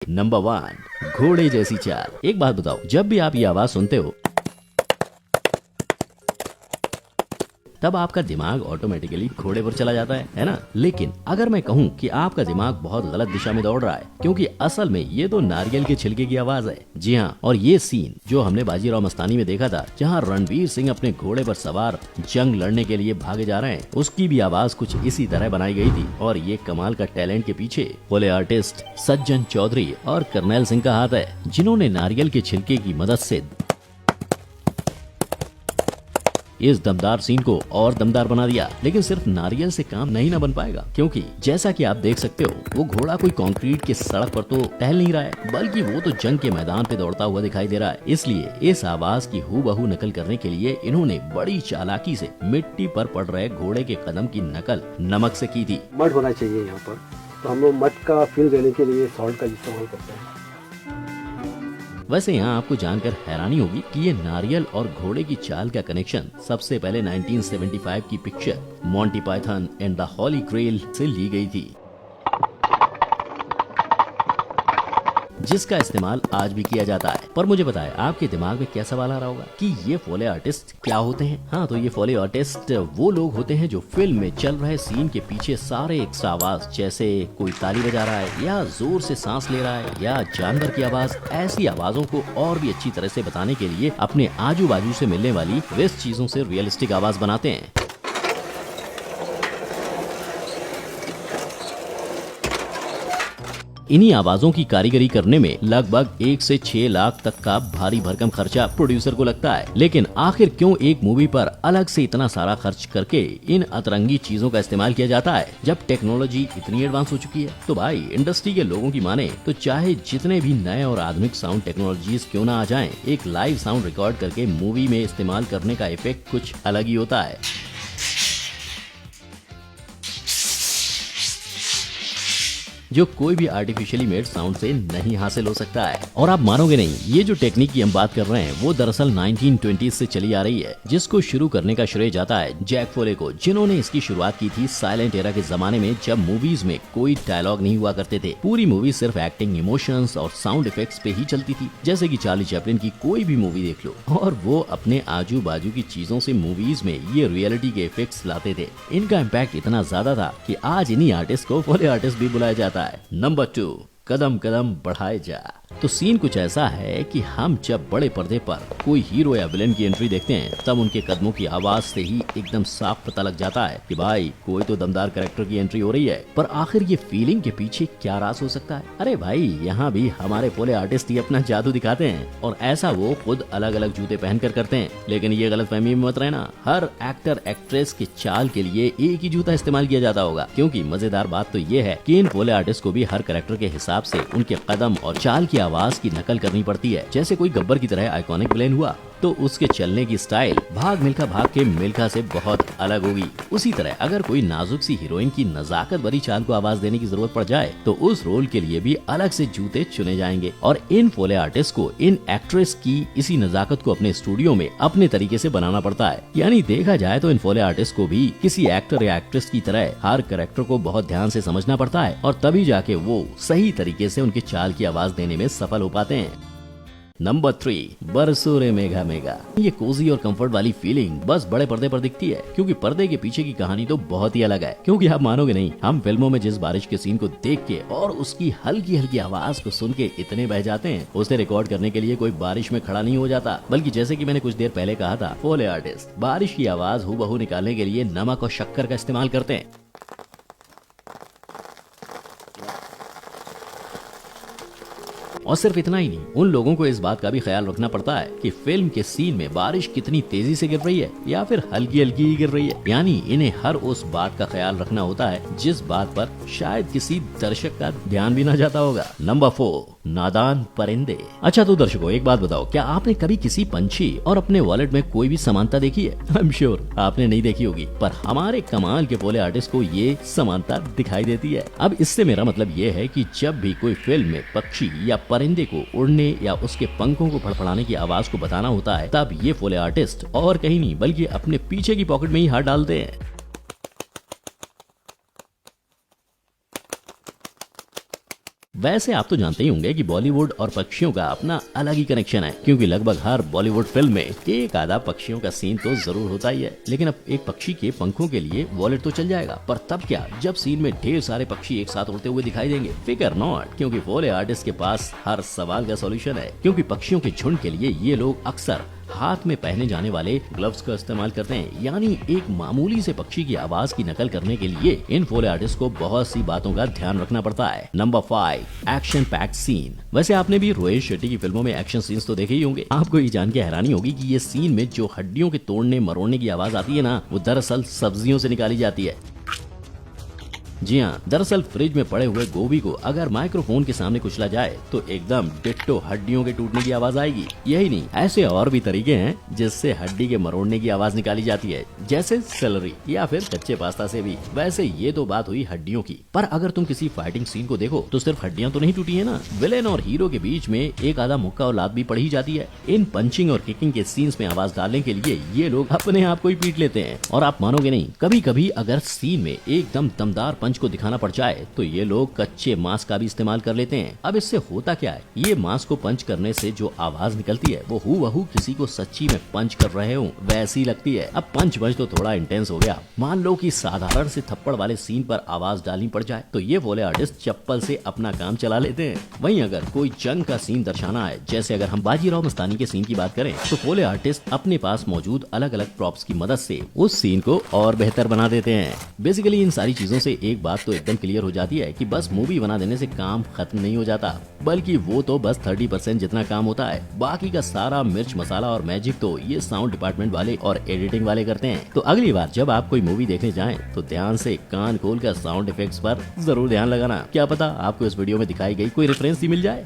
Number 1, घोड़े जैसी चाल। एक बात बताओ, जब भी आप ये आवाज सुनते हो तब आपका दिमाग ऑटोमेटिकली घोड़े पर चला जाता है ना? लेकिन अगर मैं कहूँ कि आपका दिमाग बहुत गलत दिशा में दौड़ रहा है, क्योंकि असल में ये तो नारियल के छिलके की आवाज है। जी हाँ, और ये सीन जो हमने बाजीराव मस्तानी में देखा था, जहाँ रणवीर सिंह अपने घोड़े पर सवार जंग लड़ने के लिए भागे जा रहे हैं, उसकी भी आवाज कुछ इसी तरह बनाई गई थी। और ये कमाल का टैलेंट के पीछे बोले आर्टिस्ट सज्जन चौधरी और करनैल सिंह का हाथ है, जिन्होंने नारियल के छिलके की मदद से इस दमदार सीन को और दमदार बना दिया। लेकिन सिर्फ नारियल से काम नहीं ना बन पाएगा, क्योंकि जैसा कि आप देख सकते हो, वो घोड़ा कोई कंक्रीट के सड़क पर तो टहल नहीं रहा है, बल्कि वो तो जंग के मैदान पे दौड़ता हुआ दिखाई दे रहा है। इसलिए इस आवाज की हूबहू नकल करने के लिए इन्होंने बड़ी चालाकी से मिट्टी पर पड़ रहे घोड़े के कदम की नकल नमक से की थी। मड होना चाहिए यहाँ पर, तो हम लोग मड का फील देने के लिए सॉल्ट का इस्तेमाल करते हैं। वैसे यहाँ आपको जानकर हैरानी होगी कि ये नारियल और घोड़े की चाल का कनेक्शन सबसे पहले 1975 की picture Monty Python and the Holy Grail से ली गई थी, जिसका इस्तेमाल आज भी किया जाता है। पर मुझे बताएं, आपके दिमाग में क्या सवाल आ रहा होगा कि ये फोले आर्टिस्ट क्या होते हैं? हाँ, तो ये फोले आर्टिस्ट वो लोग होते हैं जो फिल्म में चल रहे सीन के पीछे सारे एक्स्ट्रा आवाज, जैसे कोई ताली बजा रहा है या जोर से सांस ले रहा है या जानवर की आवाज, ऐसी आवाजों को और भी अच्छी तरह से बताने के लिए अपने आजू बाजू से मिलने वाली वेस्ट चीजों से रियलिस्टिक आवाज बनाते हैं। इन्हीं आवाजों की कारीगरी करने में लगभग 1 से 6 लाख तक का भारी भरकम खर्चा प्रोड्यूसर को लगता है। लेकिन आखिर क्यों एक मूवी पर अलग से इतना सारा खर्च करके इन अतरंगी चीजों का इस्तेमाल किया जाता है, जब टेक्नोलॉजी इतनी एडवांस हो चुकी है? तो भाई, इंडस्ट्री के लोगों की माने तो चाहे जितने भी नए और आधुनिक साउंड टेक्नोलॉजीज क्यों ना आ जाएं, एक लाइव साउंड रिकॉर्ड करके मूवी में इस्तेमाल करने का इफेक्ट कुछ अलग ही होता है। जो कोई भी आर्टिफिशियली मेड साउंड से नहीं हासिल हो सकता है। और आप मानोगे नहीं, ये जो टेक्निक की हम बात कर रहे हैं वो दरअसल 1920 से चली आ रही है, जिसको शुरू करने का श्रेय जाता है जैक फोले को, जिन्होंने इसकी शुरुआत की थी साइलेंट एरा के जमाने में, जब मूवीज में कोई डायलॉग नहीं हुआ करते थे। पूरी मूवी सिर्फ एक्टिंग, इमोशंस और साउंड इफेक्ट्स पे ही चलती थी। जैसे कि चार्ली चैपलिन की कोई भी मूवी देख लो, और वो अपने आजू बाजू की चीजों से मूवीज में ये रियलिटी के इफेक्ट्स लाते थे। इनका इम्पैक्ट इतना ज्यादा था कि आज इन्हीं आर्टिस्ट को फोले आर्टिस्ट भी बुलाया जाता है। नंबर 2, कदम कदम बढ़ाए जा। तो सीन कुछ ऐसा है कि हम जब बड़े पर्दे पर कोई हीरो या विलेन की एंट्री देखते हैं, तब उनके कदमों की आवाज से ही एकदम साफ पता लग जाता है कि भाई कोई तो दमदार कैरेक्टर की एंट्री हो रही है। पर आखिर ये फीलिंग के पीछे क्या राज हो सकता है? अरे भाई, यहाँ भी हमारे फोले आर्टिस्ट ही अपना जादू दिखाते हैं, और ऐसा वो खुद अलग अलग जूते पहनकर करते हैं। लेकिन ये गलतफहमी में मत रहना, हर एक्टर एक्ट्रेस की चाल के लिए एक ही जूता इस्तेमाल किया जाता होगा, क्योंकि मजेदार बात तो ये है कि इन फोले आर्टिस्ट को भी हर कैरेक्टर के हिसाब से उनके कदम और चाल की आवाज की नकल करनी पड़ती है। जैसे कोई गब्बर की तरह आइकॉनिक विलेन हुआ, तो उसके चलने की स्टाइल भाग मिल्खा भाग के मिल्खा से बहुत अलग होगी। उसी तरह अगर कोई नाजुक सी हीरोइन की नजाकत भरी चाल को आवाज देने की जरूरत पड़ जाए, तो उस रोल के लिए भी अलग से जूते चुने जाएंगे। और इन फोले आर्टिस्ट को इन एक्ट्रेस की इसी नजाकत को अपने स्टूडियो में अपने तरीके से बनाना पड़ता है। यानी देखा जाए तो इन फोले आर्टिस्ट को भी किसी एक्टर या एक्ट्रेस की तरह हर कैरेक्टर को बहुत ध्यान से समझना पड़ता है, और तभी जाके वो सही तरीके से उनकी चाल की आवाज देने में सफल हो पाते हैं। नंबर 3, बरसों रे मेघा मेघा। ये कोजी और कंफर्ट वाली फीलिंग बस बड़े पर्दे पर दिखती है, क्योंकि पर्दे के पीछे की कहानी तो बहुत ही अलग है। क्योंकि आप मानोगे नहीं, हम फिल्मों में जिस बारिश के सीन को देख के और उसकी हल्की हल्की आवाज को सुन के इतने बह जाते हैं, उसे रिकॉर्ड करने के लिए कोई बारिश में खड़ा नहीं हो जाता, बल्कि जैसे कि मैंने कुछ देर पहले कहा था, फोले आर्टिस्ट बारिश की आवाज हूबहू निकालने के लिए नमक और शक्कर का इस्तेमाल करते हैं। और सिर्फ इतना ही नहीं, उन लोगों को इस बात का भी ख्याल रखना पड़ता है कि फिल्म के सीन में बारिश कितनी तेजी से गिर रही है या फिर हल्की हल्की ही गिर रही है। यानी इन्हें हर उस बात का ख्याल रखना होता है जिस बात पर शायद किसी दर्शक का ध्यान भी ना जाता होगा। नंबर 4, नादान परिंदे। अच्छा, तो दर्शकों एक बात बताओ, क्या आपने कभी किसी पंछी और अपने वॉलेट में कोई भी समानता देखी है? आई एम श्योर आपने नहीं देखी होगी, पर हमारे कमाल के फोले आर्टिस्ट को ये समानता दिखाई देती है। अब इससे मेरा मतलब ये है कि जब भी कोई फिल्म में पक्षी या परिंदे को उड़ने या उसके पंखों को फड़फड़ाने की आवाज को बताना होता है, तब ये फोले आर्टिस्ट और कहीं नहीं बल्कि अपने पीछे की पॉकेट में ही हाथ डालते हैं। वैसे आप तो जानते ही होंगे कि बॉलीवुड और पक्षियों का अपना अलग ही कनेक्शन है, क्योंकि लगभग हर बॉलीवुड फिल्म में एक आधा पक्षियों का सीन तो जरूर होता ही है। लेकिन अब एक पक्षी के पंखों के लिए वॉलेट तो चल जाएगा, पर तब क्या जब सीन में ढेर सारे पक्षी एक साथ उड़ते हुए दिखाई देंगे? फिकर नॉट, क्योंकि फोले आर्टिस्ट के पास हर सवाल का सॉल्यूशन है। क्योंकि पक्षियों के झुंड के लिए ये लोग अक्सर हाथ में पहने जाने वाले ग्लव्स का इस्तेमाल करते हैं। यानी एक मामूली से पक्षी की आवाज की नकल करने के लिए इन फोले आर्टिस्ट को बहुत सी बातों का ध्यान रखना पड़ता है। Number 5, action packed scene. वैसे आपने भी रोहित शेट्टी की फिल्मों में एक्शन सीन्स तो देखे ही होंगे। आपको ये जान के हैरानी होगी कि ये सीन में जो हड्डियों के तोड़ने मरोड़ने की आवाज आती है ना, वो दरअसल सब्जियों से निकाली जाती है। जी हाँ, दरअसल फ्रिज में पड़े हुए गोभी को अगर माइक्रोफोन के सामने कुचला जाए तो एकदम डिट्टो हड्डियों के टूटने की आवाज आएगी। यही नहीं, ऐसे और भी तरीके हैं जिससे हड्डी के मरोड़ने की आवाज निकाली जाती है, जैसे सेलरी या फिर कच्चे पास्ता से भी। वैसे ये तो बात हुई हड्डियों की, पर अगर तुम किसी फाइटिंग सीन को देखो तो सिर्फ हड्डियां तो नहीं टूटी है ना, विलेन और हीरो के बीच में एक आधा मुक्का और लात भी पड़ ही जाती है। इन पंचिंग और किकिंग के सीन्स में आवाज डालने के लिए ये लोग अपने आप को ही पीट लेते हैं। और आप मानोगे नहीं, कभी कभी अगर सीन में एकदम दमदार पंच को दिखाना पड़ जाए तो ये लोग कच्चे मांस का भी इस्तेमाल कर लेते हैं। अब इससे होता क्या है, ये मांस को पंच करने से जो आवाज निकलती है वो हूबहू किसी को सच्ची में पंच कर रहे हो वैसी लगती है। अब पंच तो थोड़ा इंटेंस हो गया। मान लो कि साधारण से थप्पड़ वाले सीन पर आवाज डालनी पड़ जाए तो ये फोले आर्टिस्ट चप्पल से अपना काम चला लेते हैं। वहीं अगर कोई जंग का सीन दर्शाना है, जैसे अगर हम बाजीराव मस्तानी के सीन की बात करें, तो फोले आर्टिस्ट अपने पास मौजूद अलग अलग प्रॉप्स की मदद से उस सीन को और बेहतर बना देते हैं। बेसिकली इन सारी चीजों से एक बात तो एकदम क्लियर हो जाती है कि बस मूवी बना देने से काम खत्म नहीं हो जाता, बल्कि वो तो बस 30% जितना काम होता है। बाकी का सारा मिर्च मसाला और मैजिक तो ये साउंड डिपार्टमेंट वाले और एडिटिंग वाले करते हैं। तो अगली बार जब आप कोई मूवी देखने जाएं तो ध्यान से कान खोल कर साउंड इफेक्ट्स पर जरूर ध्यान लगाना। क्या पता आपको इस वीडियो में दिखाई गई कोई रेफरेंस ही मिल जाए।